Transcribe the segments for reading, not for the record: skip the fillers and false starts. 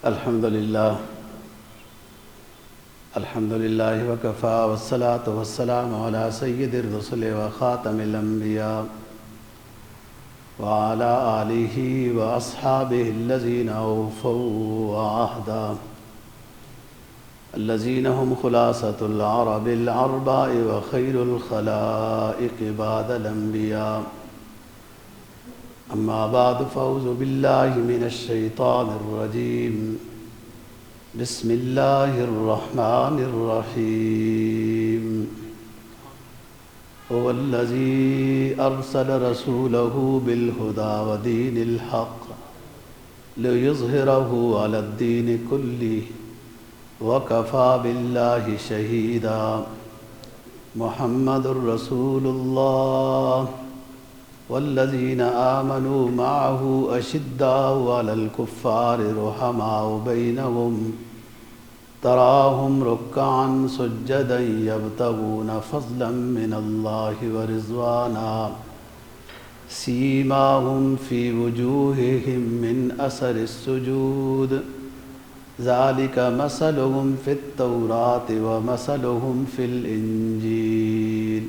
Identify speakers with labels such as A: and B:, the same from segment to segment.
A: الحمد لله وكفى والصلاة والسلام على سيد الرسل وخاتم الأنبياء وعلى آله وأصحابه الذين أوفوا عهدا الذين هم خلاصة العرب الأرباء وخير الخلائق بعد الأنبياء. أما بعد فأعوذ بالله من الشيطان الرجيم. بسم الله الرحمن الرحيم. هو الذي أرسل رسوله بالهدى ودين الحق ليظهره على الدين كله وكفى بالله شهيدا. محمد رسول الله والذين آمنوا معه أشداء على الكفار رحماء بينهم تراهم ركعا سجدا يبتغون فضلا من الله ورضوانا سيماهم في وجوههم من أثر السجود ذلك مثلهم في التوراة ومثلهم في الإنجيل.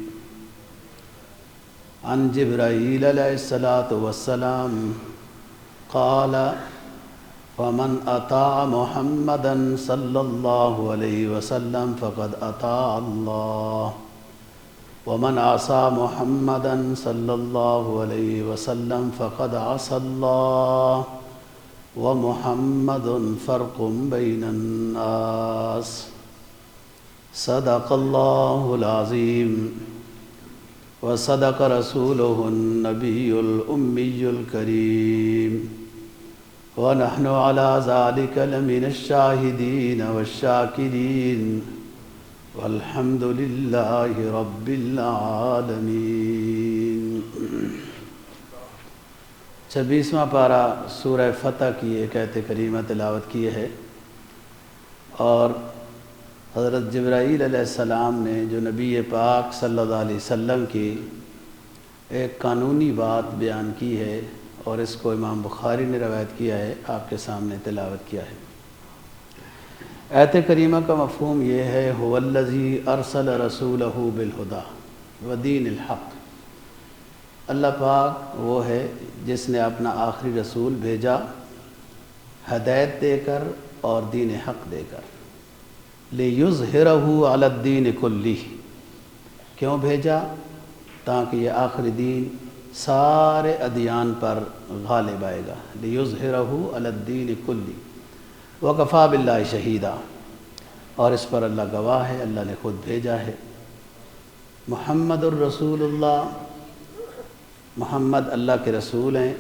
A: عن جبرائيل عليه الصلاة والسلام قال: ومن أطاع محمدا صلى الله عليه وسلم فقد أطاع الله ومن عصى محمدا صلى الله عليه وسلم فقد عصى الله ومحمد فرق بين الناس. صدق الله العظيم وصدق رسوله النبي الأمي الكريم ونحن على ذلك لمن الشاهدين والشاكرين والحمد لله رب العالمين. 26واں پارہ سورہ فتح کی ایک آیت کریمہ تلاوت کی ہے، اور حضرت جبرائیل علیہ السلام نے جو نبی پاک صلی اللہ علیہ وسلم کی ایک قانونی بات بیان کی ہے، اور اس کو امام بخاری نے روایت کیا ہے، آپ کے سامنے تلاوت کیا ہے. آیت کریمہ کا مفہوم یہ ہے: هو الذی ارسل رسولہ بالہدی ودین الحق. اللہ پاک وہ ہے جس نے اپنا آخری رسول بھیجا ہدایت دے کر اور دین حق دے کر. لِيُظْهِرَهُ عَلَى الدِّينِ كُلِّهِ. کیوں بھیجا؟ تاکہ یہ آخری دین سارے ادیان پر غالب آئے گا. لِيُظْهِرَهُ عَلَى الدِّينِ كُلِّهِ وَكَفَى بِاللَّهِ شَهِيدًا. اور اس پر اللہ گواہ ہے، اللہ نے خود بھیجا ہے. محمد الرسول اللہ، محمد اللہ کے رسول ہیں.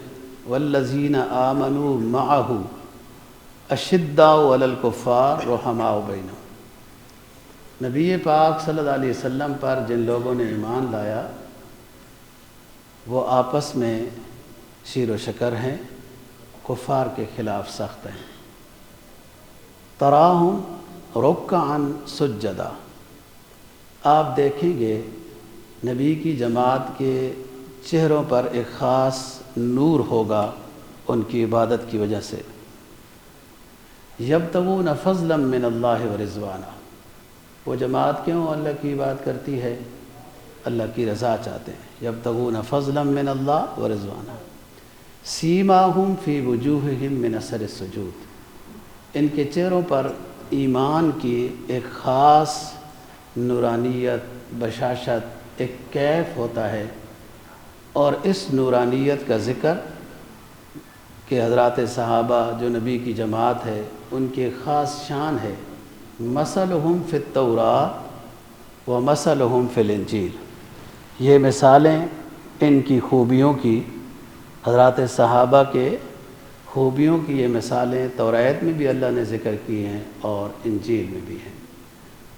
A: والذین آمنوا معه اشداء علی الکفار رحماء بینہم. نبی پاک صلی اللہ علیہ وسلم پر جن لوگوں نے ایمان لایا وہ آپس میں شیر و شکر ہیں، کفار کے خلاف سخت ہیں. تراہم رکعا سجدا. آپ دیکھیں گے نبی کی جماعت کے چہروں پر ایک خاص نور ہوگا ان کی عبادت کی وجہ سے. یبتغون فضلا من اللہ ورضوانا. وہ جماعت کیوں اللہ کی بات کرتی ہے؟ اللہ کی رضا چاہتے ہیں. یبتغون فضلا من اللہ ورضوانا سیماہم فی وجوہہم من اثر السجود. ان کے چہروں پر ایمان کی ایک خاص نورانیت، بشاشت، ایک کیف ہوتا ہے، اور اس نورانیت کا ذکر کہ حضرات صحابہ جو نبی کی جماعت ہے ان کی خاص شان ہے. مثلہم فی التوراۃ و مثلہم فی الانجیل. یہ مثالیں ان کی خوبیوں کی، حضرات صحابہ کے خوبیوں کی یہ مثالیں تورات میں بھی اللہ نے ذکر کی ہیں اور انجیل میں بھی ہیں.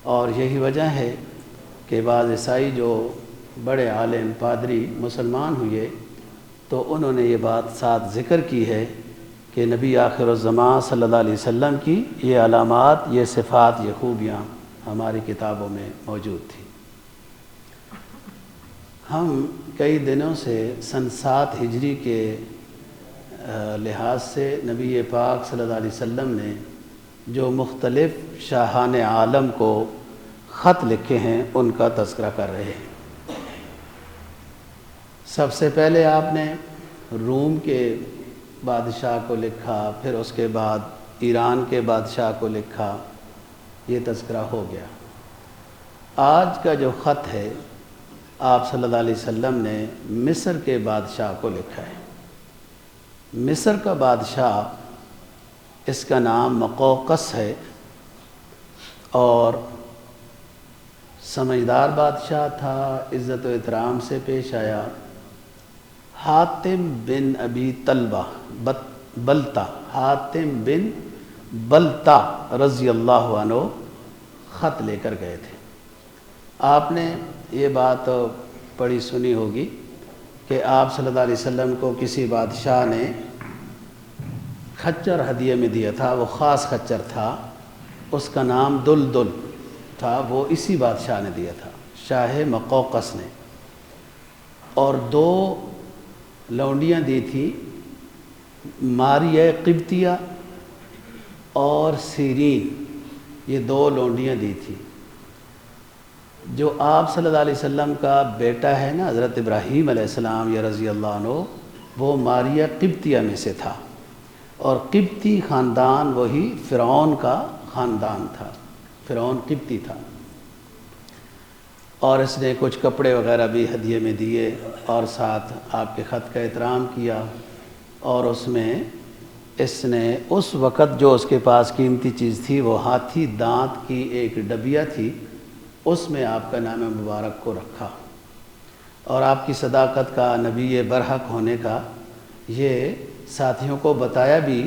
A: اور یہی وجہ ہے کہ بعض عیسائی جو بڑے عالم پادری مسلمان ہوئے تو انہوں نے یہ بات ساتھ ذکر کی ہے کہ نبی آخر الزمان صلی اللہ علیہ وسلم کی یہ علامات، یہ صفات، یہ خوبیاں ہماری کتابوں میں موجود تھیں. ہم کئی دنوں سے سن 7 ہجری کے لحاظ سے نبی پاک صلی اللہ علیہ وسلم نے جو مختلف شاہان عالم کو خط لکھے ہیں ان کا تذکرہ کر رہے ہیں۔ سب سے پہلے آپ نے روم کے بادشاہ کو لکھا، پھر اس کے بعد ایران کے بادشاہ کو لکھا، یہ تذکرہ ہو گیا۔ آج کا جو خط ہے آپ صلی اللہ علیہ وسلم نے مصر کے بادشاہ کو لکھا ہے۔ مصر کا بادشاہ، اس کا نام مقوقس ہے، اور سمجھدار بادشاہ تھا، عزت و احترام سے پیش آیا۔ حاتم بن ابی طلبہ بلتا، حاتم بن بلتا رضی اللہ عنہ خط لے کر گئے تھے۔ آپ نے یہ بات پڑھی سنی ہوگی کہ آپ صلی اللہ علیہ وسلم کو کسی بادشاہ نے خچر ہدیے میں دیا تھا، وہ خاص خچر تھا، اس کا نام دلدل تھا، وہ اسی بادشاہ نے دیا تھا، شاہ مقوقس نے، اور 2 لونڈیاں دی تھی، ماریہ قبطیہ اور سیرین، یہ 2 لونڈیاں دی تھی۔ جو آپ صلی اللہ علیہ وسلم کا بیٹا ہے نا حضرت ابراہیم علیہ السلام یا رضی اللہ عنہ، وہ ماریہ قبطیہ میں سے تھا، اور قبطی خاندان وہی فرعون کا خاندان تھا، فرعون قبطی تھا۔ اور اس نے کچھ کپڑے وغیرہ بھی ہدیے میں دیے، اور ساتھ آپ کے خط کا احترام کیا، اور اس میں اس نے اس وقت جو اس کے پاس قیمتی چیز تھی وہ ہاتھی دانت کی ایک ڈبیا تھی، اس میں آپ کا نام مبارک کو رکھا، اور آپ کی صداقت کا، نبی برحق ہونے کا یہ ساتھیوں کو بتایا بھی،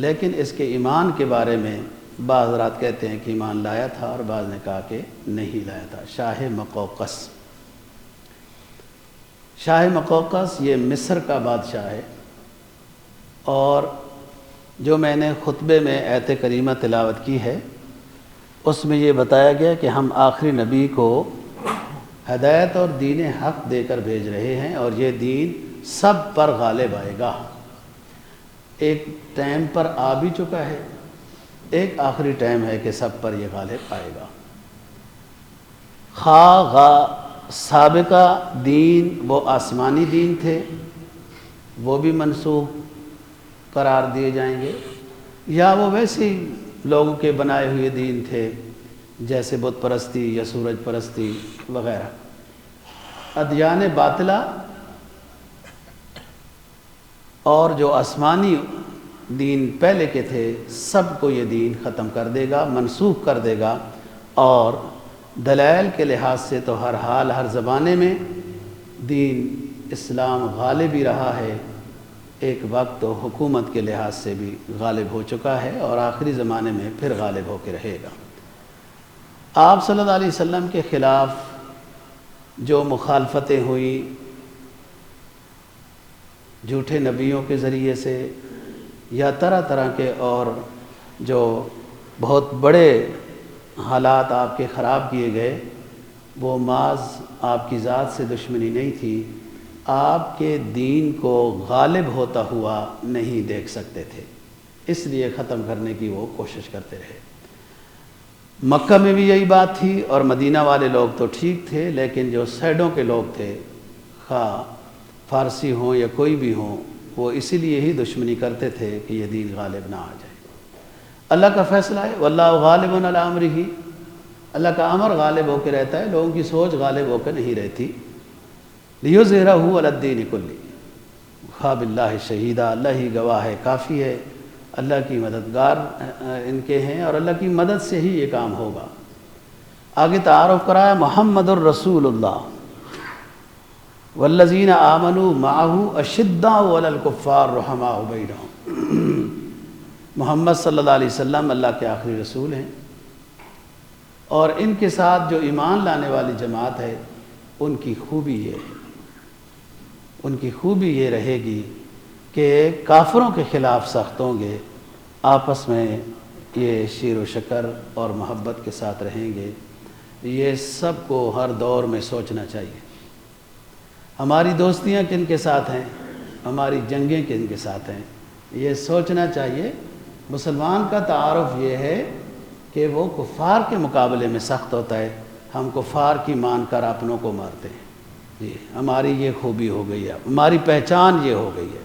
A: لیکن اس کے ایمان کے بارے میں بعض حضرات کہتے ہیں کہ ایمان لایا تھا، اور بعض نے کہا کہ نہیں لایا تھا۔ شاہ مقوقس، شاہ مقوقس یہ مصر کا بادشاہ ہے، اور جو میں نے خطبے میں آیت کریمہ تلاوت کی ہے اس میں یہ بتایا گیا کہ ہم آخری نبی کو ہدایت اور دین حق دے کر بھیج رہے ہیں، اور یہ دین سب پر غالب آئے گا۔ ایک ٹائم پر آ بھی چکا ہے، ایک آخری ٹائم ہے کہ سب پر یہ غالب آئے گا۔ سابقہ دین وہ آسمانی دین تھے، وہ بھی منسوخ قرار دیے جائیں گے، یا وہ ویسے ہی لوگوں کے بنائے ہوئے دین تھے جیسے بت پرستی یا سورج پرستی وغیرہ۔ ادیان باطلہ اور جو آسمانی دین پہلے کے تھے سب کو یہ دین ختم کر دے گا، منسوخ کر دے گا، اور دلائل کے لحاظ سے تو ہر حال ہر زمانے میں دین اسلام غالب ہی رہا ہے، ایک وقت تو حکومت کے لحاظ سے بھی غالب ہو چکا ہے، اور آخری زمانے میں پھر غالب ہو کے رہے گا۔ آپ صلی اللہ علیہ وسلم کے خلاف جو مخالفتیں ہوئیں جھوٹے نبیوں کے ذریعے سے یا طرح طرح کے اور جو بہت بڑے حالات آپ کے خراب کیے گئے، وہ محض آپ کی ذات سے دشمنی نہیں تھی، آپ کے دین کو غالب ہوتا ہوا نہیں دیکھ سکتے تھے، اس لیے ختم کرنے کی وہ کوشش کرتے رہے۔ مکہ میں بھی یہی بات تھی، اور مدینہ والے لوگ تو ٹھیک تھے، لیکن جو سائڈوں کے لوگ تھے، خواہ فارسی ہوں یا کوئی بھی ہوں، وہ اسی لیے ہی دشمنی کرتے تھے کہ یہ دین غالب نہ آ جائے۔ اللہ کا فیصلہ ہے، واللہ غالب علی امرہ، اللہ کا امر غالب ہو کے رہتا ہے، لوگوں کی سوچ غالب ہو کے نہیں رہتی۔ لیظہرہ علی الدین کلہ، خواہ باللہ شہیدہ، اللہ ہی گواہ ہے، کافی ہے، اللہ کی مددگار ان کے ہیں، اور اللہ کی مدد سے ہی یہ کام ہوگا۔ آگے تعارف کرایا، محمد الرسول اللہ والذین آمنوا معہ اشداء علی الکفار رحماء بینہم۔ محمد صلی اللہ علیہ وسلم اللہ کے آخری رسول ہیں، اور ان کے ساتھ جو ایمان لانے والی جماعت ہے ان کی خوبی یہ ہے، ان کی خوبی یہ رہے گی کہ کافروں کے خلاف سخت ہوں گے، آپس میں یہ شیر و شکر اور محبت کے ساتھ رہیں گے۔ یہ سب کو ہر دور میں سوچنا چاہیے۔ ہماری دوستیاں کن کے ساتھ ہیں؟ ہماری جنگیں کن کے ساتھ ہیں. یہ سوچنا چاہیے. مسلمان کا تعارف یہ ہے کہ وہ کفار کے مقابلے میں سخت ہوتا ہے. ہم کفار کی مان کر اپنوں کو مارتے ہیں. جی ہماری یہ خوبی ہو گئی ہے, ہماری پہچان یہ ہو گئی ہے.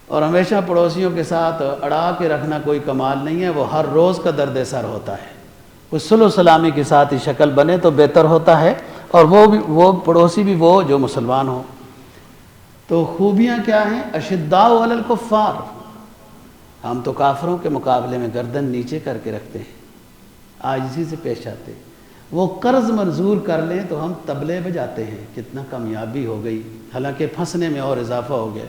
A: اور ہمیشہ پڑوسیوں کے ساتھ اڑا کے رکھنا کوئی کمال نہیں ہے, وہ ہر روز کا درد سر ہوتا ہے. کوئی صلح و سلامی کے ساتھ ہی شکل بنے تو بہتر ہوتا ہے, اور وہ پڑوسی بھی وہ جو مسلمان ہو. تو خوبیاں کیا ہیں؟ اشداء علی الکفار, ہم تو کافروں کے مقابلے میں گردن نیچے کر کے رکھتے ہیں, عاجزی سے پیش آتے ہیں. وہ قرض منظور کر لیں تو ہم طبلے بجاتے ہیں, کتنا کامیابی ہو گئی, حالانکہ پھنسنے میں اور اضافہ ہو گیا.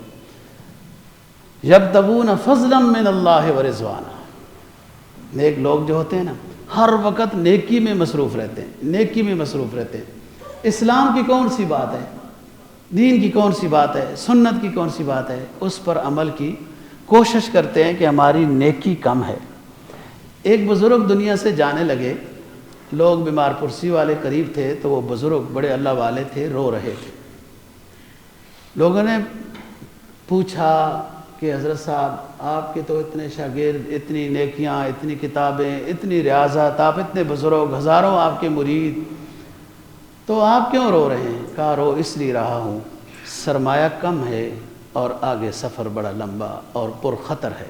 A: یبتغون فضلا من اللہ ورضوانا. نیک لوگ جو ہوتے ہیں نا, ہر وقت نیکی میں مصروف رہتے ہیں, نیکی میں مصروف رہتے ہیں. اسلام کی کون سی بات ہے, دین کی کون سی بات ہے, سنت کی کون سی بات ہے, اس پر عمل کی کوشش کرتے ہیں کہ ہماری نیکی کم ہے. ایک بزرگ دنیا سے جانے لگے, لوگ بیمار پرسی والے قریب تھے, تو وہ بزرگ بڑے اللہ والے تھے, رو رہے تھے. لوگوں نے پوچھا کہ حضرت صاحب آپ کے تو اتنے شاگرد, اتنی نیکیاں, اتنی کتابیں, اتنی ریاضت, آپ اتنے بزرگ, ہزاروں آپ کے مرید, تو آپ کیوں رو رہے ہیں؟ کہا رو اس لیے رہا ہوں, سرمایہ کم ہے اور آگے سفر بڑا لمبا اور پرخطر ہے.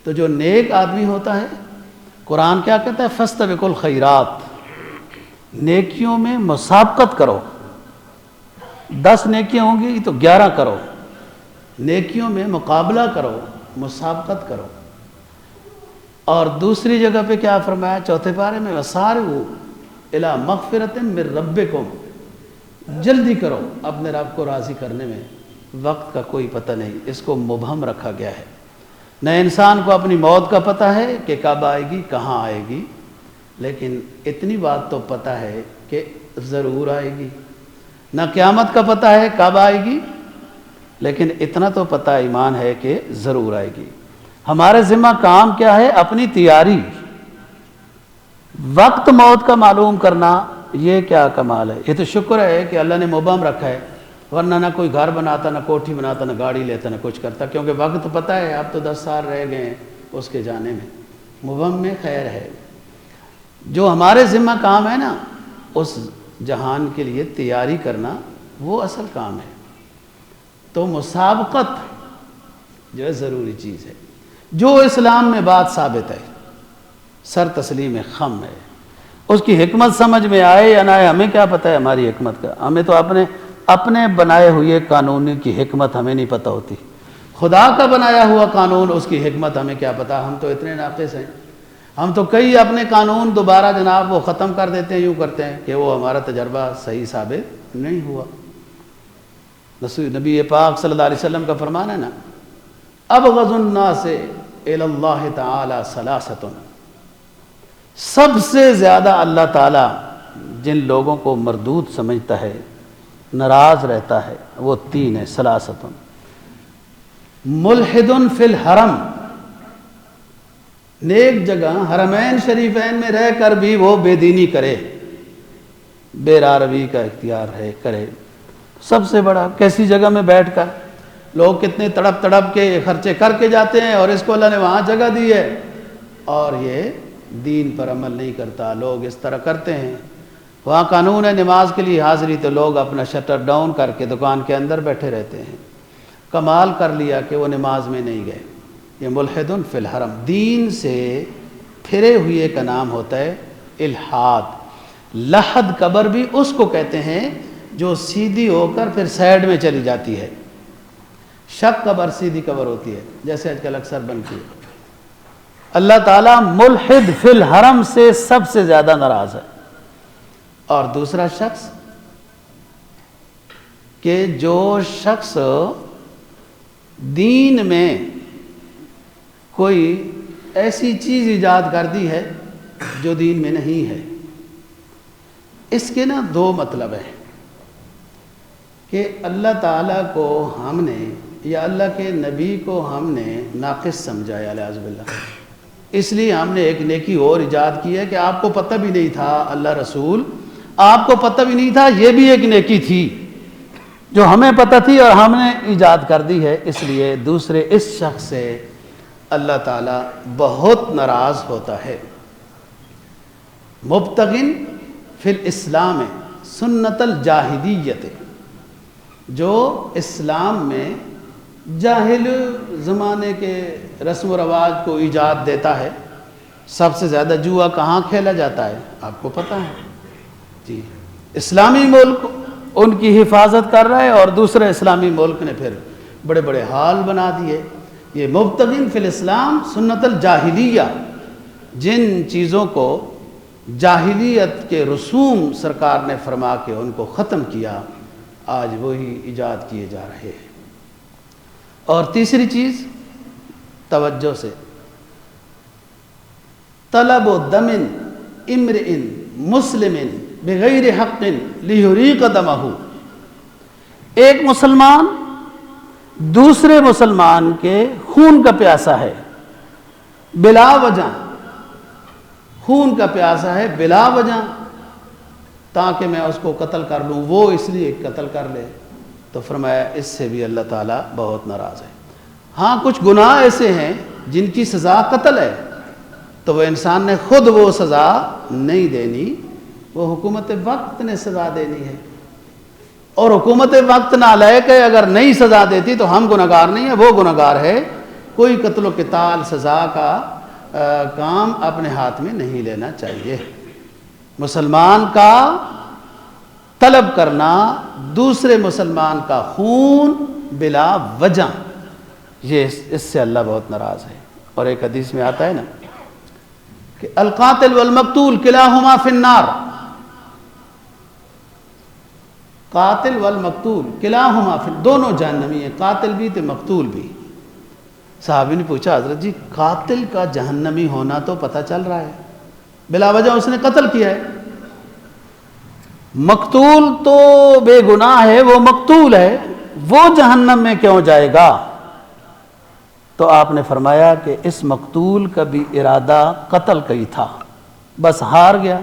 A: تو جو نیک آدمی ہوتا ہے, قرآن کیا کہتا ہے؟ فاستبقوا الخیرات, نیکیوں میں مسابقت کرو. 10 نیکیاں ہوں گی تو 11 کرو, نیکیوں میں مقابلہ کرو, مسابقت کرو. اور دوسری جگہ پہ کیا فرمایا چوتھے پارے میں؟ وسارعوا الی مغفرۃ من ربکم, جلدی کرو اپنے رب کو راضی کرنے میں. وقت کا کوئی پتہ نہیں, اس کو مبہم رکھا گیا ہے. نہ انسان کو اپنی موت کا پتہ ہے کہ کب آئے گی, کہاں آئے گی, لیکن اتنی بات تو پتہ ہے کہ ضرور آئے گی. نہ قیامت کا پتہ ہے کب آئے گی, لیکن اتنا تو پتہ ایمان ہے کہ ضرور آئے گی. ہمارے ذمہ کام کیا ہے؟ اپنی تیاری. وقت موت کا معلوم کرنا یہ کیا کمال ہے. یہ تو شکر ہے کہ اللہ نے مبہم رکھا ہے, ورنہ نہ کوئی گھر بناتا, نہ کوٹھی بناتا, نہ گاڑی لیتا, نہ کچھ کرتا, کیونکہ وقت پتہ ہے اب تو 10 سال رہ گئے ہیں اس کے جانے میں. مبہم میں خیر ہے. جو ہمارے ذمہ کام ہے نا, اس جہان کے لیے تیاری کرنا, وہ اصل کام ہے. تو مسابقت جو ہے ضروری چیز ہے. جو اسلام میں بات ثابت ہے, سر تسلیم خم ہے, اس کی حکمت سمجھ میں آئے یا نہ آئے, ہمیں کیا پتہ ہے ہماری حکمت کا؟ ہمیں تو اپنے بنائے ہوئے قانون کی حکمت ہمیں نہیں پتہ ہوتی. خدا کا بنایا ہوا قانون, اس کی حکمت ہمیں کیا پتہ؟ ہم تو اتنے ناقص ہیں. ہم تو کئی اپنے قانون دوبارہ جناب وہ ختم کر دیتے ہیں, یوں کرتے ہیں کہ وہ ہمارا تجربہ صحیح ثابت نہیں ہوا. نبی پاک صلی اللہ علیہ وسلم کا فرمان ہے نا, ابغض الناس الی اللہ تعالی ثلاثۃ, سب سے زیادہ اللہ تعالیٰ جن لوگوں کو مردود سمجھتا ہے, ناراض رہتا ہے, وہ 3 ہیں. ثلاثۃ ملحد فی الحرم, نیک جگہ حرمین شریفین میں رہ کر بھی وہ بے دینی کرے, بے راروی کا اختیار ہے, کرے. سب سے بڑا کیسی جگہ میں بیٹھ کر لوگ کتنے تڑپ تڑپ کے خرچے کر کے جاتے ہیں, اور اس کو اللہ نے وہاں جگہ دی ہے, اور یہ دین پر عمل نہیں کرتا. لوگ اس طرح کرتے ہیں. وہاں قانون ہے نماز کے لیے حاضری, تو لوگ اپنا شٹر ڈاؤن کر کے دکان کے اندر بیٹھے رہتے ہیں. کمال کر لیا کہ وہ نماز میں نہیں گئے. یہ ملحد فی الحرم, دین سے پھرے ہوئے کا نام ہوتا ہے الحاد. لحد قبر بھی اس کو کہتے ہیں جو سیدھی ہو کر پھر سائڈ میں چلی جاتی ہے. شک قبر سیدھی قبر ہوتی ہے, جیسے آج کل اکثر بنتی ہے. اللہ تعالیٰ ملحد فی الحرم سے سب سے زیادہ ناراض ہے. اور دوسرا شخص کہ جو شخص دین میں کوئی ایسی چیز ایجاد کر دی ہے جو دین میں نہیں ہے. اس کے نا 2 مطلب ہیں کہ اللہ تعالیٰ کو ہم نے یا اللہ کے نبی کو ہم نے ناقص سمجھا ہے الیاذ باللہ, اس لیے ہم نے ایک نیکی اور ایجاد کی ہے کہ آپ کو پتہ بھی نہیں تھا, اللہ رسول آپ کو پتہ بھی نہیں تھا, یہ بھی ایک نیکی تھی. جو ہمیں پتہ تھی اور ہم نے ایجاد کر دی ہے، اس لیے دوسرے اس شخص سے اللہ تعالیٰ بہت ناراض ہوتا ہے۔ مبتغن فی الاسلام سنت الجاہلیت، جو اسلام میں جاہل زمانے کے رسم و رواج کو ایجاد دیتا ہے۔ سب سے زیادہ جوا کہاں کھیلا جاتا ہے آپ کو پتہ ہے جی، اسلامی ملک ان کی حفاظت کر رہا ہے اور دوسرے اسلامی ملک نے پھر بڑے بڑے حال بنا دیے۔ یہ مبتغین فی الاسلام سنت الجاہلیہ، جن چیزوں کو جاہلیت کے رسوم سرکار نے فرما کے ان کو ختم کیا، آج وہی ایجاد کیے جا رہے ہیں۔ اور تیسری چیز توجہ سے، طلب دم امرئ مسلم بغیر حق لیحریق دمہ، ایک مسلمان دوسرے مسلمان کے خون کا پیاسا ہے بلا وجہ، خون کا پیاسا ہے بلا وجہ، تاکہ میں اس کو قتل کر لوں، وہ اس لیے قتل کر لے، تو فرمایا اس سے بھی اللہ تعالیٰ بہت ناراض ہے۔ ہاں کچھ گناہ ایسے ہیں جن کی سزا قتل ہے، تو وہ انسان نے خود وہ سزا نہیں دینی، وہ حکومت وقت نے سزا دینی ہے، اور حکومت وقت نالائق ہے، اگر نہیں سزا دیتی تو ہم گنہگار نہیں ہیں، وہ گنہگار ہے۔ کوئی قتل و قتال سزا کا کام اپنے ہاتھ میں نہیں لینا چاہیے۔ مسلمان کا طلب کرنا دوسرے مسلمان کا خون بلا وجہ، یہ اس سے اللہ بہت ناراض ہے۔ اور ایک حدیث میں آتا ہے نا کہ القاتل والمقتول کلاہما فی النار، قاتل والمقتول کلاہما فی، دونوں جہنمی ہیں، قاتل بھی تو مقتول بھی۔ صحابی نے پوچھا حضرت جی قاتل کا جہنمی ہونا تو پتہ چل رہا ہے، بلا وجہ اس نے قتل کیا ہے، مقتول تو بے گناہ ہے، وہ مقتول ہے، وہ جہنم میں کیوں جائے گا؟ تو آپ نے فرمایا کہ اس مقتول کا بھی ارادہ قتل کا ہی تھا، بس ہار گیا۔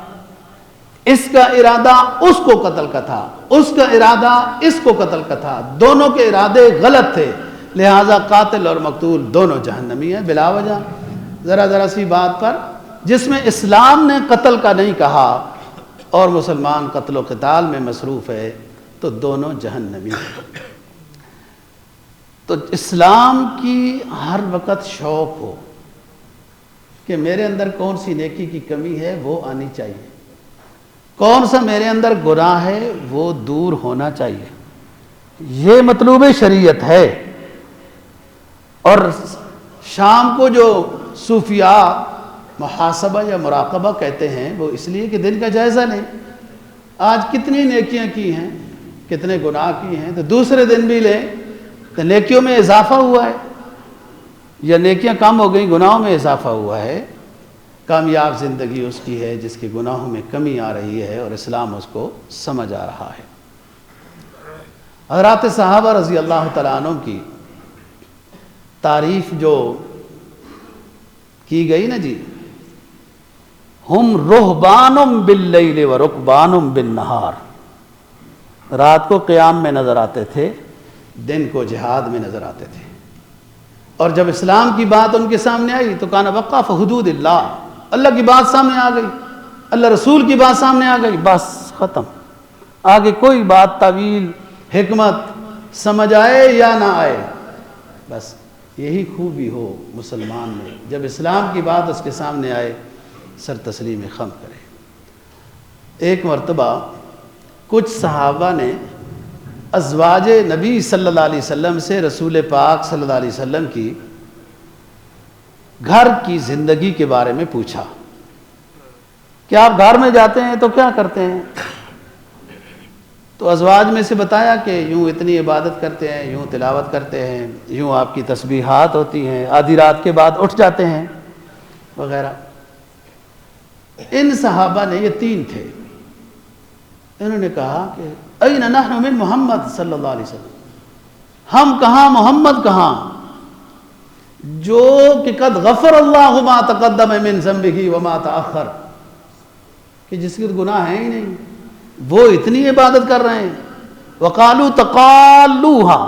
A: اس کا ارادہ اس کو قتل کا تھا، اس کا ارادہ اس کو قتل کا تھا، دونوں کے ارادے غلط تھے، لہٰذا قاتل اور مقتول دونوں جہنمی ہیں بلا وجہ۔ ذرا سی بات پر جس میں اسلام نے قتل کا نہیں کہا اور مسلمان قتل و قتال میں مصروف ہے، تو دونوں جہنمی ہیں۔ تو اسلام کی ہر وقت شوق ہو کہ میرے اندر کون سی نیکی کی کمی ہے وہ آنی چاہیے، کون سا میرے اندر گناہ ہے وہ دور ہونا چاہیے، یہ مطلوب شریعت ہے۔ اور شام کو جو صوفیاء محاسبہ یا مراقبہ کہتے ہیں، وہ اس لیے کہ دن کا جائزہ لیں، آج کتنی نیکیاں کی ہیں، کتنے گناہ کی ہیں، تو دوسرے دن بھی لیں تو نیکیوں میں اضافہ ہوا ہے یا نیکیاں کم ہو گئیں، گناہوں میں اضافہ ہوا ہے۔ کامیاب زندگی اس کی ہے جس کے گناہوں میں کمی آ رہی ہے اور اسلام اس کو سمجھ آ رہا ہے۔ حضرات صحابہ رضی اللہ تعالیٰ عنہ کی تعریف جو کی گئی نا جی، ہم رہبان باللیل و رکبان بالنہار، رات کو قیام میں نظر آتے تھے، دن کو جہاد میں نظر آتے تھے، اور جب اسلام کی بات ان کے سامنے آئی تو کان وقف حدود اللہ، اللہ کی بات سامنے آ گئی، اللہ رسول کی بات سامنے آ گئی، بس ختم، آگے کوئی بات تعویل حکمت سمجھ آئے یا نہ آئے، بس یہی خوبی ہو مسلمان میں، جب اسلام کی بات اس کے سامنے آئے سر تسلیم خم کرے۔ ایک مرتبہ کچھ صحابہ نے ازواج نبی صلی اللہ علیہ وسلم سے رسول پاک صلی اللہ علیہ وسلم کی گھر کی زندگی کے بارے میں پوچھا کہ آپ گھر میں جاتے ہیں تو کیا کرتے ہیں؟ تو ازواج میں سے بتایا کہ یوں اتنی عبادت کرتے ہیں، یوں تلاوت کرتے ہیں، یوں آپ کی تسبیحات ہوتی ہیں، آدھی رات کے بعد اٹھ جاتے ہیں وغیرہ۔ ان صحابہ نے، یہ تین تھے، انہوں نے کہا کہ این نحن من محمد صلی اللہ علیہ وسلم، ہم کہاں محمد کہاں، جو کہ قد غفر اللہ ما تقدم من ذنبہ وما تأخر، کہ جس کے گناہ ہیں ہی نہیں، وہ اتنی عبادت کر رہے ہیں، وقالوا تقالوها،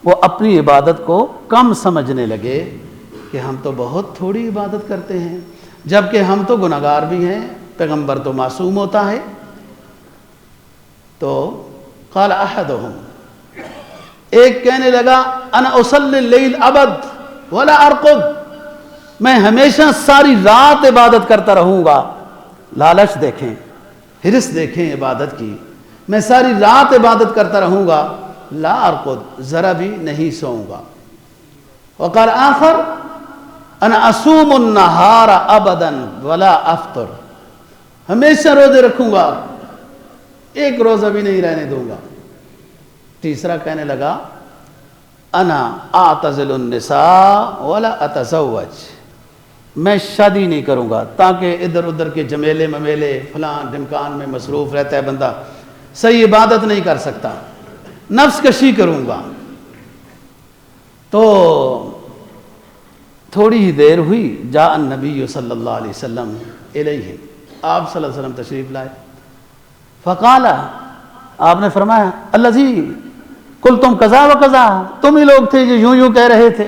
A: وہ اپنی عبادت کو کم سمجھنے لگے کہ ہم تو بہت تھوڑی عبادت کرتے ہیں، جبکہ ہم تو گناہگار بھی ہیں، پیغمبر تو معصوم ہوتا ہے۔ تو قال احدهم، ایک کہنے لگا انا اصلی اللیل ابد ولا ارقد، میں ہمیشہ ساری رات عبادت کرتا رہوں گا۔ لالچ دیکھیں، حرص دیکھیں عبادت کی، میں ساری رات عبادت کرتا رہوں گا، لا ارقد، ذرا بھی نہیں سوؤں گا۔ وقال آخر انا اصوم النہار ابدا ولا افطر، ہمیشہ روزے رکھوں گا، ایک روزہ بھی نہیں رہنے دوں گا۔ تیسرا کہنے لگا انا اعتزل النساء ولا اتزوج، میں شادی نہیں کروں گا، تاکہ ادھر ادھر کے جمیلے ممیلے فلاں ڈمکان میں مصروف رہتا ہے بندہ، صحیح عبادت نہیں کر سکتا، نفس کشی کروں گا۔ تو تھوڑی ہی دیر ہوئی، جاء النبی صلی اللہ علیہ وسلم الیہم، آپ صلی اللہ علیہ وسلم تشریف لائے۔ فقال، آپ نے فرمایا الذی قلتم کذا و کذا، تم ہی لوگ تھے جو یوں یوں کہہ رہے تھے۔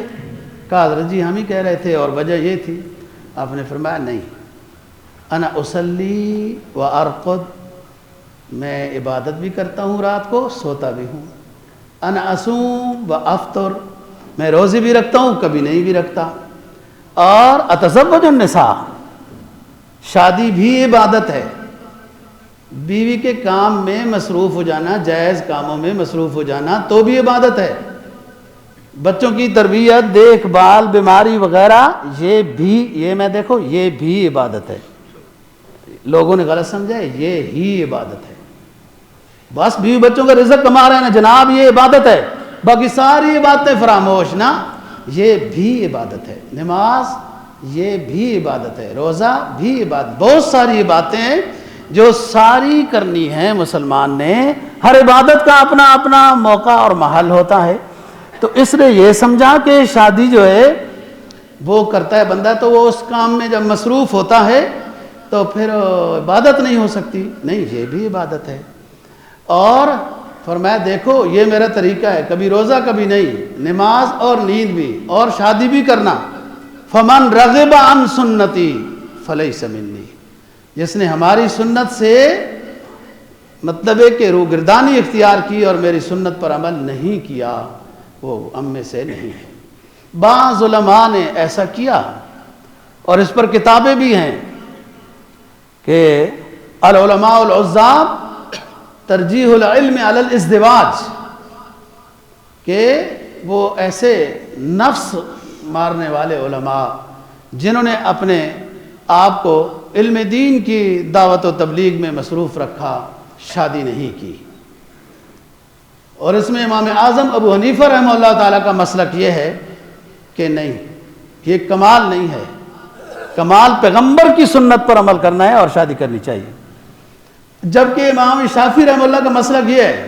A: کہا حضرت جی ہم ہی کہہ رہے تھے اور وجہ یہ تھی۔ آپ نے فرمایا نہیں، انا اصلی و ارقد، میں عبادت بھی کرتا ہوں رات کو، سوتا بھی ہوں۔ انا اصوم و افطر، میں روزے بھی رکھتا ہوں، کبھی نہیں بھی رکھتا۔ اور اتزوج النساء، شادی بھی عبادت ہے، بیوی کے کام میں مصروف ہو جانا، جائز کاموں میں مصروف ہو جانا تو بھی عبادت ہے۔ بچوں کی تربیت، دیکھ بھال، بیماری وغیرہ، یہ میں دیکھو یہ بھی عبادت ہے۔ لوگوں نے غلط سمجھا ہے، یہ ہی عبادت ہے۔ بس بیوی بچوں کا رزق کما رہے ہیں نا جناب، یہ عبادت ہے، باقی ساری عبادتیں فراموش نا، یہ بھی عبادت ہے۔ نماز یہ بھی عبادت ہے، روزہ بھی عبادت، بہت ساری عبادتیں ہیں جو ساری کرنی ہیں مسلمان نے۔ ہر عبادت کا اپنا اپنا موقع اور محل ہوتا ہے۔ تو اس نے یہ سمجھا کہ شادی جو ہے وہ کرتا ہے بندہ تو وہ اس کام میں جب مصروف ہوتا ہے تو پھر عبادت نہیں ہو سکتی، نہیں یہ بھی عبادت ہے۔ اور فرمایا دیکھو یہ میرا طریقہ ہے، کبھی روزہ کبھی نہیں، نماز اور نیند بھی اور شادی بھی کرنا۔ فمن رغب عن سنتی فلیس منی، جس نے ہماری سنت سے مطلب ہے کہ روگردانی اختیار کی اور میری سنت پر عمل نہیں کیا، وہ ہم میں سے نہیں ہے۔ بعض علماء نے ایسا کیا اور اس پر کتابیں بھی ہیں کہ العلماء العزاب ترجیح العلم علی الازدواج، کہ وہ ایسے نفس مارنے والے علماء جنہوں نے اپنے آپ کو علم دین کی دعوت و تبلیغ میں مصروف رکھا، شادی نہیں کی۔ اور اس میں امام اعظم ابو حنیفہ رحمہ اللہ تعالیٰ کا مسلک یہ ہے کہ نہیں، یہ کمال نہیں ہے، کمال پیغمبر کی سنت پر عمل کرنا ہے اور شادی کرنی چاہیے۔ جبکہ امام شافعی رحمہ اللہ کا مسلک یہ ہے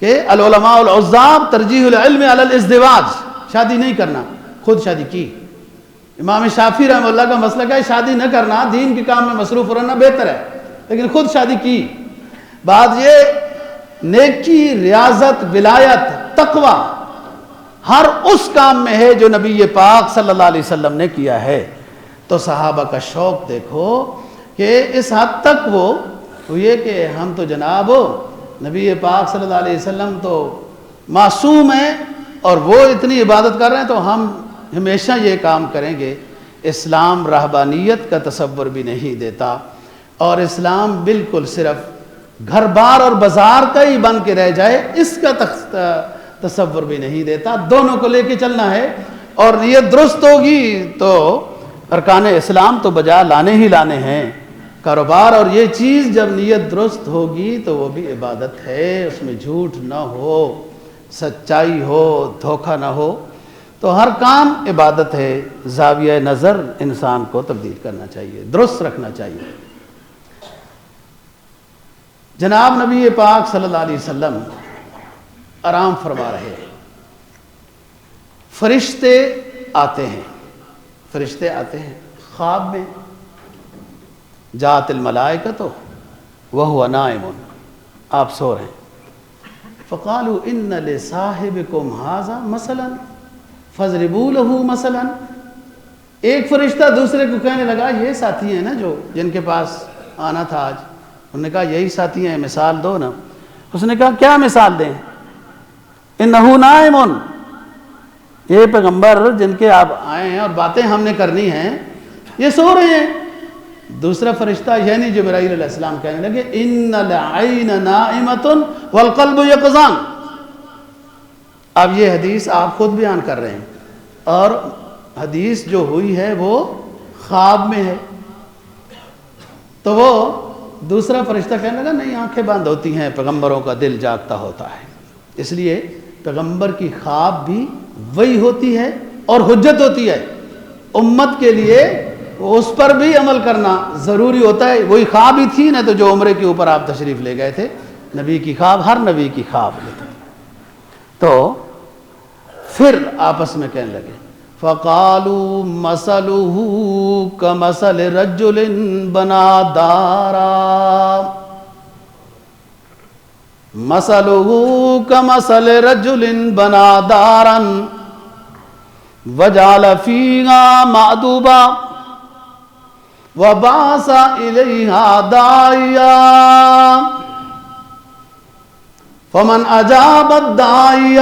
A: کہ العلماء العزاب ترجیح العلم علی الازدواج، شادی نہیں کرنا، خود شادی کی۔ امام شافعی رحمہ اللہ کا مسلک ہے شادی نہ کرنا، دین کے کام میں مصروف رہنا بہتر ہے، لیکن خود شادی کی۔ بات یہ نیکی، ریاضت، ولایت، تقوی ہر اس کام میں ہے جو نبی پاک صلی اللہ علیہ وسلم نے کیا ہے۔ تو صحابہ کا شوق دیکھو کہ اس حد تک وہ یہ کہ ہم تو جناب نبی پاک صلی اللہ علیہ وسلم تو معصوم ہیں اور وہ اتنی عبادت کر رہے ہیں تو ہم ہمیشہ یہ کام کریں گے۔ اسلام رہبانیت کا تصور بھی نہیں دیتا، اور اسلام بالکل صرف گھر بار اور بازار کا ہی بن کے رہ جائے اس کا تصور بھی نہیں دیتا۔ دونوں کو لے کے چلنا ہے، اور نیت درست ہوگی تو ارکان اسلام تو بجا لانے ہی لانے ہیں۔ کاروبار اور یہ چیز جب نیت درست ہوگی تو وہ بھی عبادت ہے، اس میں جھوٹ نہ ہو، سچائی ہو، دھوکہ نہ ہو، تو ہر کام عبادت ہے۔ زاویہ نظر انسان کو تبدیل کرنا چاہیے، درست رکھنا چاہیے۔ جناب نبی پاک صلی اللہ علیہ وسلم آرام فرما رہے ہیں، فرشتے آتے ہیں، فرشتے آتے ہیں خواب میں، جاءت الملائکۃ وہو نائم، آپ سو رہے ہیں. فقالوا ان لصاحبکم ھذا مثلا فاضربوا له مثلا. ایک فرشتہ دوسرے کو کہنے لگا یہ ساتھی ہیں نا جو جن کے پاس آنا تھا آج. انہوں نے کہا یہی ساتھی ہیں, مثال دو نا. اس نے کہا کیا مثال دیں؟ انہ نائم, یہ پیغمبر جن کے آپ آئے ہیں اور باتیں ہم نے کرنی ہیں یہ سو رہے ہیں. دوسرا فرشتہ یعنی جبرائیل علیہ السلام کہنے لگے ان العین نائمۃ والقلب یقظان. اب یہ حدیث آپ خود بیان کر رہے ہیں اور حدیث جو ہوئی ہے وہ خواب میں ہے. تو وہ دوسرا فرشتہ کہنے لگا نہیں, آنکھیں بند ہوتی ہیں, پیغمبروں کا دل جاگتا ہوتا ہے. اس لیے پیغمبر کی خواب بھی وہی ہوتی ہے اور حجت ہوتی ہے امت کے لیے. اس پر بھی عمل کرنا ضروری ہوتا ہے. وہی خواب ہی تھی نا تو جو عمرے کے اوپر آپ تشریف لے گئے تھے, نبی کی خواب, ہر نبی کی خواب لیتے. تو پھر آپس میں کہنے لگے فَقَالُوا مَثَلُهُ كَمَثَلِ رَجُّلٍ بَنَا دَارًا مَثَلُهُ كَمَثَلِ رَجُّلٍ بَنَا دَارًا وَجَعَلَ فِيهَا مَأْدُوبًا وَبَعَثَ إِلَيْهَا دَاعِيًا فَمَنْ أَجَابَ الدَّاعِيَ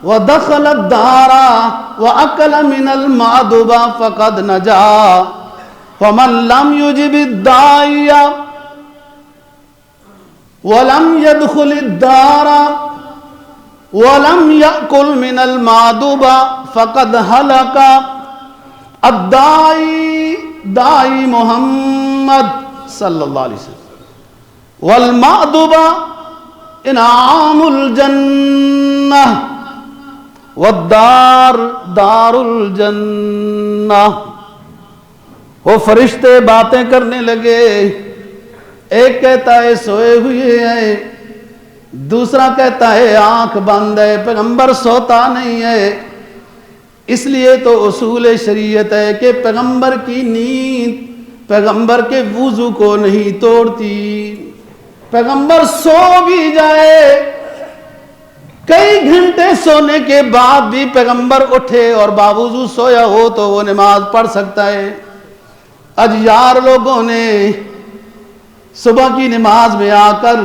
A: وَدَخَلَ الدَّارَ وَأَكَلَ مِنَ الْمَأْدُبَ فَقَدْ نَجَا وَمَنْ لَمْ يُجِبِ الدَّاعِيَ وَلَمْ يَدْخُلِ الدَّارَ وَلَمْ يَأْكُلْ مِنَ الْمَأْدُبَ فَقَدْ هَلَكَ. الداعی داعی محمد صلی اللہ علیہ وسلم, والمأدبہ انعام الجنہ, والدار دار الجنہ. وہ فرشتے باتیں کرنے لگے. ایک کہتا ہے سوئے ہوئے ہیں, دوسرا کہتا ہے آنکھ بند ہے. پیغمبر سوتا نہیں ہے. اس لیے تو اصول شریعت ہے کہ پیغمبر کی نیند پیغمبر کے وضو کو نہیں توڑتی. پیغمبر سو بھی جائے, کئی گھنٹے سونے کے بعد بھی پیغمبر اٹھے اور باوضو سویا ہو تو وہ نماز پڑھ سکتا ہے. آج یار لوگوں نے صبح کی نماز میں آ کر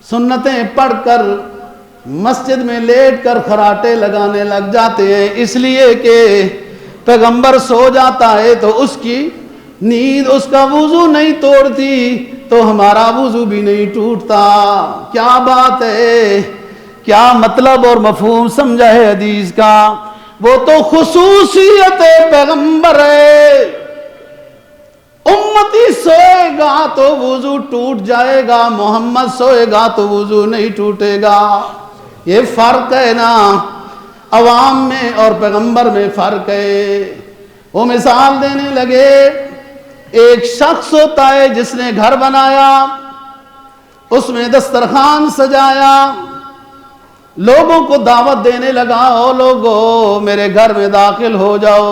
A: سنتیں پڑھ کر مسجد میں لیٹ کر خراٹے لگانے لگ جاتے ہیں, اس لیے کہ پیغمبر سو جاتا ہے تو اس کی نیند اس کا وضو نہیں توڑتی, تو ہمارا وضو بھی نہیں ٹوٹتا. کیا بات ہے, کیا مطلب اور مفہوم سمجھا ہے حدیث کا. وہ تو خصوصیت پیغمبر ہے. امتی سوئے گا تو وضو ٹوٹ جائے گا, محمد سوئے گا تو وضو نہیں ٹوٹے گا. یہ فرق ہے نا, عوام میں اور پیغمبر میں فرق ہے. وہ مثال دینے لگے, ایک شخص ہوتا ہے جس نے گھر بنایا, اس میں دسترخوان سجایا, لوگوں کو دعوت دینے لگا, او لوگو میرے گھر میں داخل ہو جاؤ.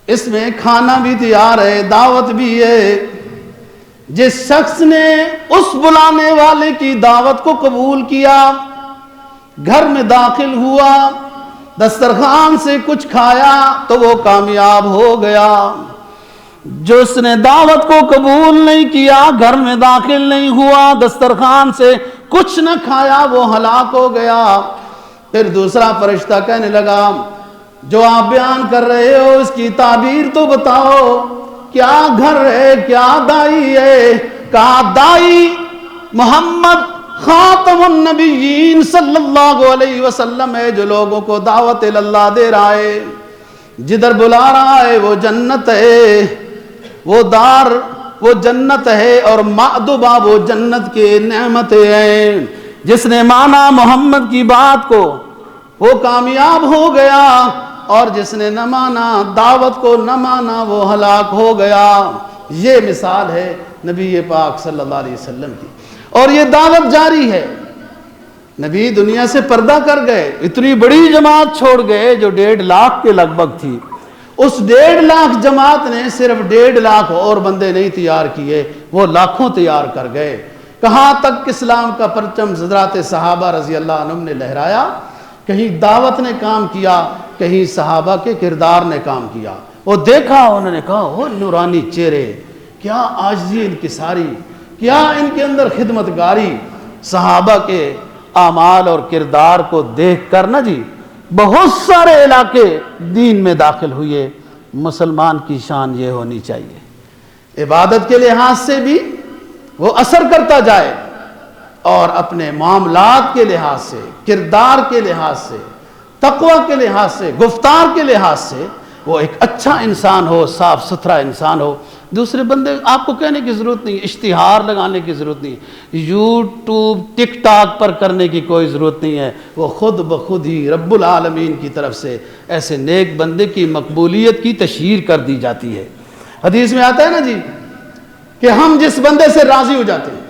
A: اس میں کھانا بھی تیار ہے, دعوت بھی ہے. جس شخص نے اس بلانے والے کی دعوت کو قبول کیا, گھر میں داخل ہوا, دسترخوان سے کچھ کھایا تو وہ کامیاب ہو گیا. جو اس نے دعوت کو قبول نہیں کیا, گھر میں داخل نہیں ہوا, دسترخوان سے کچھ نہ کھایا, وہ ہلاک ہو گیا. پھر دوسرا فرشتہ کہنے لگا جو آپ بیان کر رہے ہو اس کی تعبیر تو بتاؤ, کیا گھر ہے, کیا دائی ہے؟ کہا دائی محمد خاتم النبیین صلی اللہ علیہ وسلم ہے, جو لوگوں کو دعوت اللہ دے رہا ہے, جدھر بلا رہا ہے وہ جنت ہے, وہ دار وہ جنت ہے, اور مأدبہ وہ جنت کے نعمتیں ہیں. جس نے مانا محمد کی بات کو وہ کامیاب ہو گیا, اور جس نے نہ مانا, دعوت کو نہ مانا, وہ ہلاک ہو گیا. یہ مثال ہے نبی پاک صلی اللہ علیہ وسلم کی, اور یہ دعوت جاری ہے. نبی دنیا سے پردہ کر گئے, اتنی بڑی جماعت چھوڑ گئے جو 1.5 لاکھ کے لگ بھگ تھی. اس 1.5 لاکھ جماعت نے صرف 1.5 لاکھ اور بندے نہیں تیار کیے, وہ لاکھوں تیار کر گئے. کہاں تک اسلام کا پرچم حضرات صحابہ رضی اللہ عنہم نے لہرایا، کہیں دعوت نے کام کیا، کہیں صحابہ کے کردار نے کام کیا۔ وہ دیکھا، انہوں نے کہا وہ نورانی چہرے، کیا عاجزی انکساری، کیا ان کے اندر خدمت گاری۔ صحابہ کے اعمال اور کردار کو دیکھ کر نا جی بہت سارے علاقے دین میں داخل ہوئے۔ مسلمان کی شان یہ ہونی چاہیے، عبادت کے لحاظ سے بھی وہ اثر کرتا جائے، اور اپنے معاملات کے لحاظ سے، کردار کے لحاظ سے، تقوی کے لحاظ سے، گفتار کے لحاظ سے وہ ایک اچھا انسان ہو، صاف ستھرا انسان ہو۔ دوسرے بندے آپ کو کہنے کی ضرورت نہیں، اشتہار لگانے کی ضرورت نہیں، یوٹیوب ٹک ٹاک پر کرنے کی کوئی ضرورت نہیں ہے، وہ خود بخود ہی رب العالمین کی طرف سے ایسے نیک بندے کی مقبولیت کی تشہیر کر دی جاتی ہے۔ حدیث میں آتا ہے نا جی کہ ہم جس بندے سے راضی ہو جاتے ہیں،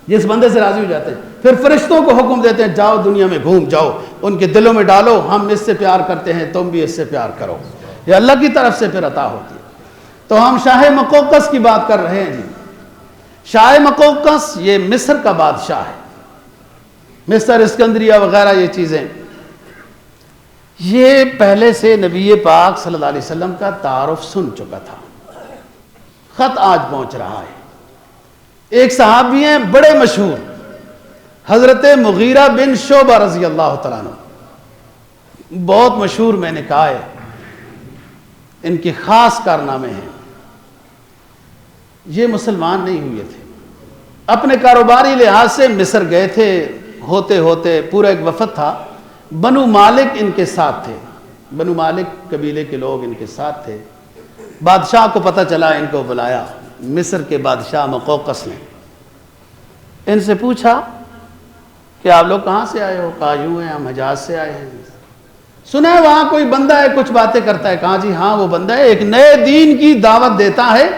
A: جس بندے سے راضی ہو جاتے ہیں، پھر فرشتوں کو حکم دیتے ہیں جاؤ دنیا میں گھوم جاؤ، ان کے دلوں میں ڈالو ہم اس سے پیار کرتے ہیں، تم بھی اس سے پیار کرو، یہ اللہ کی طرف سے پھر عطا ہوتی ہے۔ تو ہم شاہ مقوقس کی بات کر رہے ہیں جی۔ شاہ مقوقس یہ مصر کا بادشاہ ہے، مصر، اسکندریہ وغیرہ یہ چیزیں، یہ پہلے سے نبی پاک صلی اللہ علیہ وسلم کا تعارف سن چکا تھا، خط آج پہنچ رہا ہے۔ ایک صحابی ہیں بڑے مشہور، حضرت مغیرہ بن شعبہ رضی اللہ تعالیٰ عنہ، بہت مشہور، میں نے کہا ہے ان کے خاص کارنامے ہیں۔ یہ مسلمان نہیں ہوئے تھے، اپنے کاروباری لحاظ سے مصر گئے تھے، ہوتے ہوتے پورا ایک وفد تھا، بنو مالک ان کے ساتھ تھے، بنو مالک قبیلے کے لوگ ان کے ساتھ تھے۔ بادشاہ کو پتہ چلا، ان کو بلایا، مصر کے بادشاہ مقوقس نے ان سے پوچھا کہ آپ لوگ کہاں سے آئے ہو؟ کہا یوں ہیں، ہم حجاز سے آئے ہیں۔ سنا ہے وہاں کوئی بندہ ہے کچھ باتیں کرتا ہے؟ کہا جی ہاں وہ بندہ ہے، ایک نئے دین کی دعوت دیتا ہے،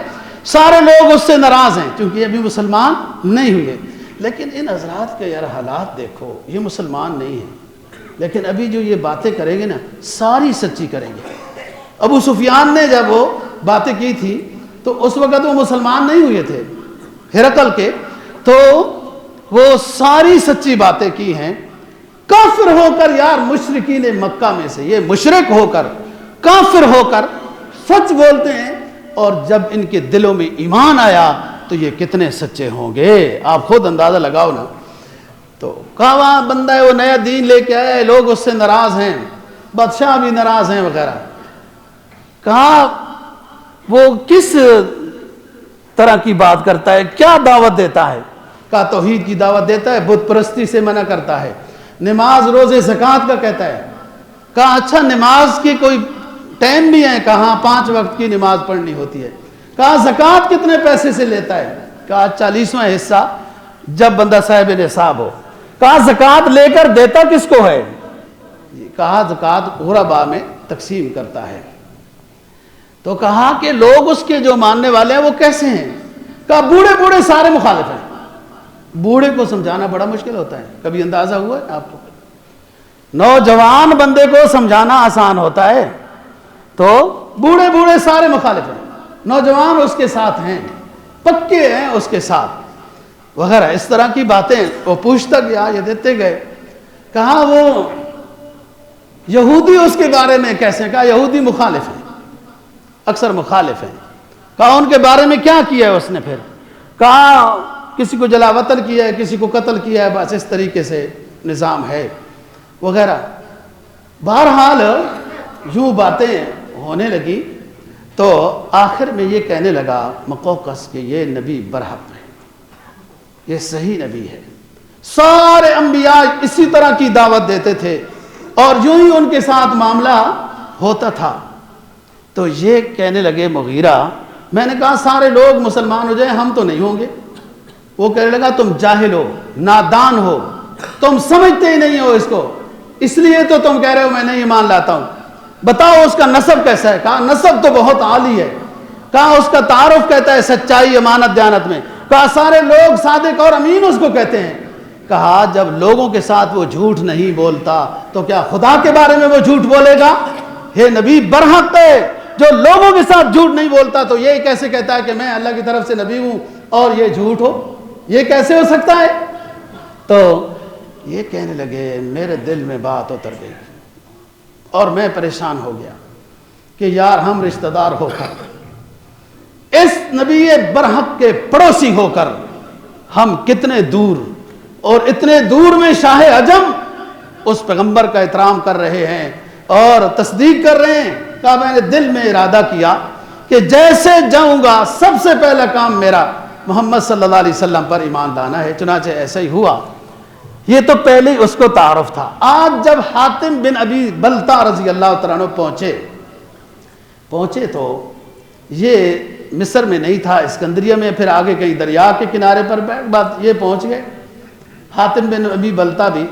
A: سارے لوگ اس سے ناراض ہیں کیونکہ ابھی مسلمان نہیں ہوئے، لیکن ان حضرات کے یار حالات دیکھو، یہ مسلمان نہیں ہیں، لیکن ابھی جو یہ باتیں کریں گے نا ساری سچی کریں گے۔ ابو سفیان نے جب وہ باتیں کی تھی تو اس وقت وہ مسلمان نہیں ہوئے تھے ہرقل کے، تو وہ ساری سچی باتیں کی ہیں۔ کافر ہو کر یار مشرکین مکہ میں سے یہ مشرک ہو کر، کافر ہو کر سچ بولتے ہیں، اور جب ان کے دلوں میں ایمان آیا تو یہ کتنے سچے ہوں گے، آپ خود اندازہ لگاؤ نا۔ تو کہا وہاں بندہ ہے وہ نیا دین لے کے آیا ہے، لوگ اس سے ناراض ہیں، بادشاہ بھی ناراض ہیں وغیرہ۔ کہا وہ کس طرح کی بات کرتا ہے، کیا دعوت دیتا ہے؟ کہا توحید کی دعوت دیتا ہے، بت پرستی سے منع کرتا ہے، نماز روزے زکوٰۃ کا کہتا ہے۔ کہا اچھا نماز کی کوئی ٹائم بھی ہے؟ کہا 5 وقت کی نماز پڑھنی ہوتی ہے۔ کہا زکوٰۃ کتنے پیسے سے لیتا ہے؟ کہا 40واں حصہ جب بندہ صاحب نصاب ہو۔ کہا زکوٰۃ لے کر دیتا کس کو ہے؟ کہا زکوٰۃ غرباء میں تقسیم کرتا ہے۔ تو کہا کہ لوگ اس کے جو ماننے والے ہیں وہ کیسے ہیں؟ کہا بوڑھے بوڑھے سارے مخالف ہیں۔ بوڑھے کو سمجھانا بڑا مشکل ہوتا ہے، کبھی اندازہ ہوا ہے آپ کو؟ نوجوان بندے کو سمجھانا آسان ہوتا ہے، تو بوڑھے بوڑھے سارے مخالف ہیں، نوجوان اس کے ساتھ ہیں، پکے ہیں اس کے ساتھ وغیرہ، اس طرح کی باتیں وہ پوچھتا گیا، یہ دیتے گئے۔ کہا وہ یہودی اس کے بارے میں کیسے؟ کہا یہودی مخالف ہیں، اکثر مخالف ہیں۔ کہا ان کے بارے میں کیا کیا ہے اس نے؟ پھر کہا کسی کو جلا وطن کیا ہے، کسی کو قتل کیا ہے، بس اس طریقے سے نظام ہے وغیرہ۔ بہرحال یوں باتیں ہونے لگی تو آخر میں یہ کہنے لگا مقوقس کہ یہ نبی برحق ہے، یہ صحیح نبی ہے، سارے انبیاء اسی طرح کی دعوت دیتے تھے اور یوں ہی ان کے ساتھ معاملہ ہوتا تھا۔ تو یہ کہنے لگے مغیرہ، میں نے کہا سارے لوگ مسلمان ہو جائیں ہم تو نہیں ہوں گے۔ وہ کہنے لگا تم جاہل ہو، نادان ہو، تم سمجھتے ہی نہیں ہو اس کو، اس لیے تو تم کہہ رہے ہو میں نہیں ایمان لاتا ہوں۔ بتاؤ اس کا نسب کیسا ہے؟ کہا نسب تو بہت عالی ہے۔ کہا اس کا تعارف کہتا ہے سچائی، امانت، دیانت میں۔ کہا سارے لوگ صادق اور امین اس کو کہتے ہیں۔ کہا جب لوگوں کے ساتھ وہ جھوٹ نہیں بولتا تو کیا خدا کے بارے میں وہ جھوٹ بولے گا؟ یہ نبی برحق ہے، جو لوگوں کے ساتھ جھوٹ نہیں بولتا تو یہ کیسے کہتا ہے کہ میں اللہ کی طرف سے نبی ہوں اور یہ جھوٹ ہو؟ یہ کیسے ہو سکتا ہے؟ تو یہ کہنے لگے میرے دل میں بات اتر گئی اور میں پریشان ہو گیا کہ یار ہم رشتہ دار ہو کر اس نبی برحق کے پڑوسی ہو کر ہم کتنے دور اور اتنے دور میں شاہ عجم اس پیغمبر کا احترام کر رہے ہیں اور تصدیق کر رہے ہیں. کہا میں نے دل میں ارادہ کیا کہ جیسے جاؤں گا سب سے پہلا کام میرا محمد صلی اللہ علیہ وسلم پر ایمان لانا ہے. چنانچہ ایسا ہی ہوا. یہ تو پہلے ہی اس کو تعارف تھا. آج جب حاتم بن ابی بلتا رضی اللہ تعالیٰ عنہ پہنچے تو یہ مصر میں نہیں تھا، اسکندریہ میں، پھر آگے کہیں دریا کے کنارے پر بات یہ پہنچ گئے. حاتم بن ابی بلتا بھی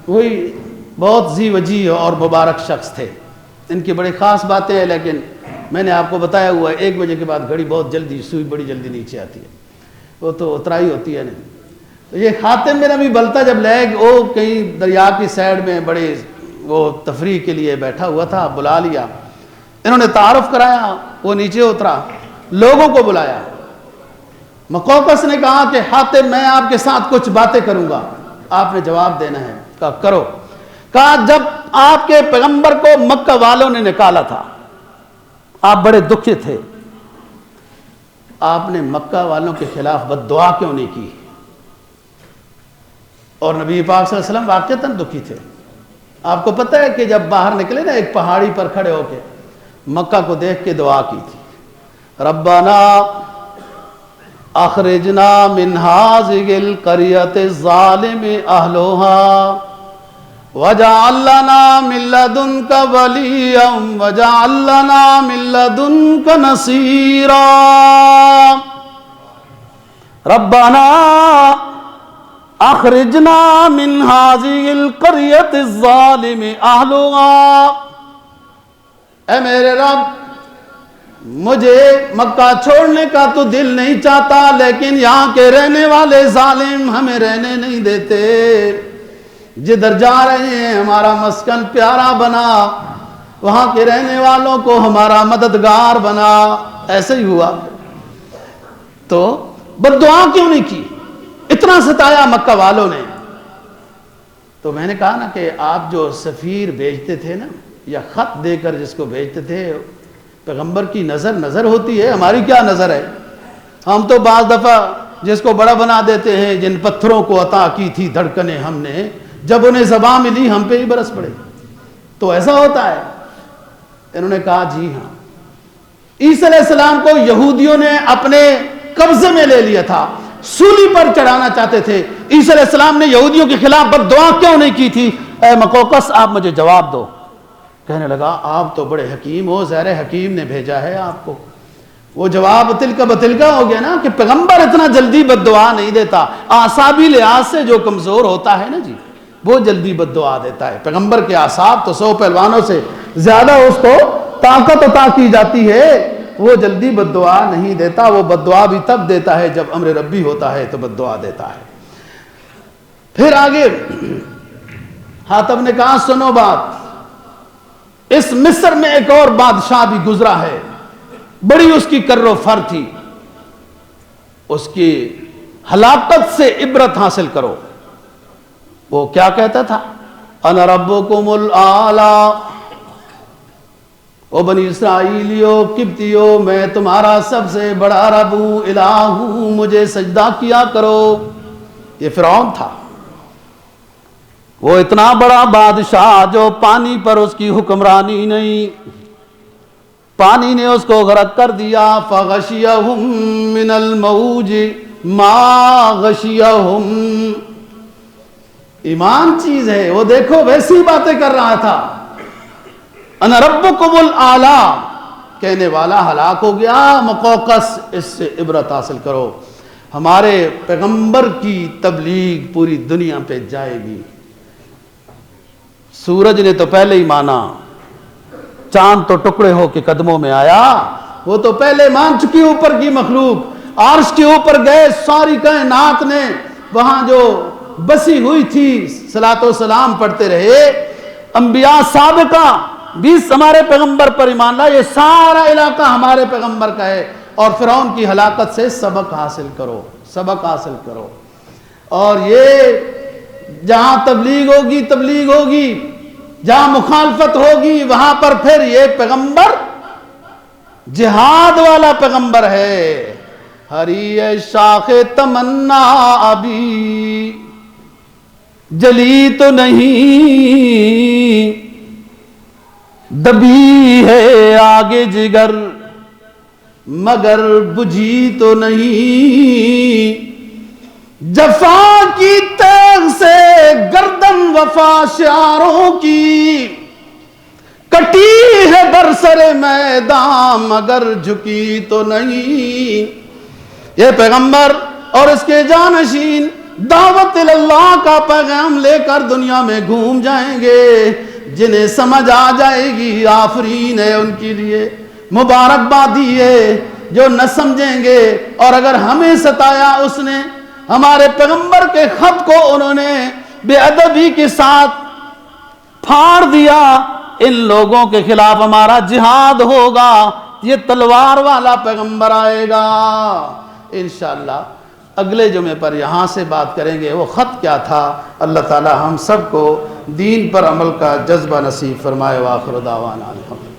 A: وہی بہت ذی وجیہ اور مبارک شخص تھے. ان کی بڑی خاص باتیں ہیں، لیکن میں نے آپ کو بتایا ہوا ہے 1 بجے کے بعد گھڑی بہت جلدی سوئی بڑی جلدی نیچے آتی ہے، وہ تو اترائی ہوتی ہے نہیں. تو یہ حاتم بن ابی بلتا جب لے وہ کہیں دریا کی سائڈ میں بڑے وہ تفریح کے لیے بیٹھا ہوا تھا، بلا لیا. انہوں نے تعارف کرایا، وہ نیچے اترا، لوگوں کو بلایا. مقوقس نے کہا کہ حاتم میں آپ کے ساتھ کچھ باتیں کروں گا، آپ نے جواب دینا ہے. کہا کرو. کہا جب آپ کے پیغمبر کو مکہ والوں نے نکالا تھا آپ بڑے دکھی تھے، آپ نے مکہ والوں کے خلاف بد دعا کیوں نہیں کی؟ اور نبی پاک صلی اللہ علیہ وسلم واقعتاً دکھی تھے. آپ کو پتہ ہے کہ جب باہر نکلے نا ایک پہاڑی پر کھڑے ہو کے مکہ کو دیکھ کے دعا کی تھی، ربنا اخرجنا من هذه القرية الظالم اهلها وَجَعَلْ لَنَا مِن لَّدُنْكَ وَلِيًّا وَجَعَلْ لَنَا مِن لَّدُنْكَ نَصِيرًا. رَبَّنَا أَخْرِجْنَا مِنْ هَٰذِهِ الْقَرْيَةِ الظَّالِمِ أَهْلُهَا. اے میرے رب مجھے مکہ چھوڑنے کا تو دل نہیں چاہتا، لیکن یہاں کے رہنے والے ظالم ہمیں رہنے نہیں دیتے. جدھر جا رہے ہیں ہمارا مسکن پیارا بنا، وہاں کے رہنے والوں کو ہمارا مددگار بنا. ایسے ہی ہوا. تو بد دعا کیوں نہیں کی؟ اتنا ستایا مکہ والوں نے. تو میں نے کہا نا کہ آپ جو سفیر بھیجتے تھے نا، یا خط دے کر جس کو بھیجتے تھے، پیغمبر کی نظر ہوتی ہے، ہماری کیا نظر ہے؟ ہم تو بعض دفعہ جس کو بڑا بنا دیتے ہیں. جن پتھروں کو عطا کی تھی دھڑکنیں ہم نے، جب انہیں زباں ملی ہم پہ ہی برس پڑے. تو ایسا ہوتا ہے. انہوں نے کہا جی ہاں. عیسیٰ علیہ السلام کو یہودیوں نے اپنے قبضے میں لے لیا تھا، سولی پر چڑھانا چاہتے تھے. عیسیٰ علیہ السلام نے یہودیوں کے خلاف بد دعا کیوں نہیں کی تھی؟ اے مقوقس آپ مجھے جواب دو. کہنے لگا آپ تو بڑے حکیم ہو، ظاہر حکیم نے بھیجا ہے آپ کو. وہ جواب تلکا بتلکا ہو گیا نا کہ پیغمبر اتنا جلدی بد دعا نہیں دیتا. اعصابی لحاظ سے جو کمزور ہوتا ہے نا جی، وہ جلدی بد دعا دیتا ہے. پیغمبر کے اعصاب تو 100 پہلوانوں سے زیادہ اس کو طاقت عطا کی جاتی ہے، وہ جلدی بد دعا نہیں دیتا. وہ بد دعا بھی تب دیتا ہے جب امر ربی ہوتا ہے تو بد دعا دیتا ہے. پھر آگے حاتم نے کہا سنو بات، اس مصر میں ایک اور بادشاہ بھی گزرا ہے، بڑی اس کی کر و فر تھی، اس کی ہلاکت سے عبرت حاصل کرو. وہ کیا کہتا تھا؟ انا ربکم الاعلی. او بنی اسرائیلیو قبطیو، میں تمہارا سب سے بڑا رب ہوں، الہ ہوں، مجھے سجدہ کیا کرو. یہ فرعون تھا، وہ اتنا بڑا بادشاہ جو پانی پر اس کی حکمرانی نہیں، پانی نے اس کو غرق کر دیا. فغشیہم من الموج ما غشیہم. ایمان چیز ہے، وہ دیکھو ویسی باتیں کر رہا تھا. انا ربکم الاعلی کہنے والا ہلاک ہو گیا. مقوقس اس سے عبرت حاصل کرو. ہمارے پیغمبر کی تبلیغ پوری دنیا پہ جائے گی. سورج نے تو پہلے ہی مانا، چاند تو ٹکڑے ہو کے قدموں میں آیا، وہ تو پہلے مان چکی اوپر کی مخلوق. عرش کے اوپر گئے، ساری کائنات نے وہاں جو بسی ہوئی تھی صلاۃ و سلام پڑھتے رہے. انبیاء سابقہ 20 ہمارے پیغمبر پر ایمان لا. یہ سارا علاقہ ہمارے پیغمبر کا ہے. اور فرعون کی ہلاکت سے سبق حاصل کرو، سبق حاصل کرو. اور یہ جہاں تبلیغ ہوگی, جہاں مخالفت ہوگی, وہاں پر پھر یہ پیغمبر جہاد والا پیغمبر ہے. ہری شاخ تمنا ابھی جلی تو نہیں, دبی ہے آگے جگر مگر بجھی تو نہیں. جفا کی تیغ سے گردن وفا شعاروں کی, کٹی ہے برسر میدان مگر جھکی تو نہیں. یہ پیغمبر اور اس کے جانشین دعوت اللہ کا پیغام لے کر دنیا میں گھوم جائیں گے. جنہیں سمجھ آ جائے گی آفرین ہے ان کے لیے, مبارکبادی ہے. جو نہ سمجھیں گے, اور اگر ہمیں ستایا اس نے, ہمارے پیغمبر کے خط کو انہوں نے بے ادبی کے ساتھ پھاڑ دیا, ان لوگوں کے خلاف ہمارا جہاد ہوگا. یہ تلوار والا پیغمبر آئے گا. انشاءاللہ اگلے جمعے پر یہاں سے بات کریں گے وہ خط کیا تھا. اللہ تعالی ہم سب کو دین پر عمل کا جذبہ نصیب فرمائے. وآخر دعوانا الحمدللہ.